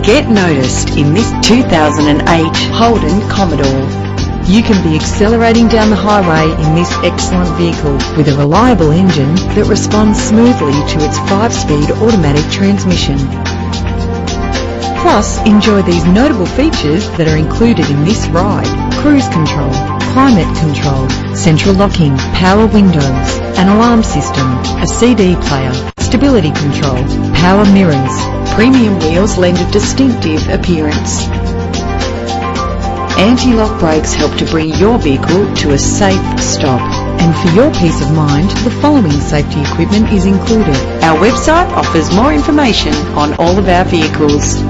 Get noticed in this 2008 Holden Commodore. You can be accelerating down the highway in this excellent vehicle with a reliable engine that responds smoothly to its 5-speed automatic transmission. Plus, enjoy these notable features that are included in this ride: cruise control, climate control, central locking, power windows, an alarm system, a CD player, stability control, power mirrors. Premium wheels lend a distinctive appearance. Anti-lock brakes help to bring your vehicle to a safe stop. And for your peace of mind, the following safety equipment is included. Our website offers more information on all of our vehicles.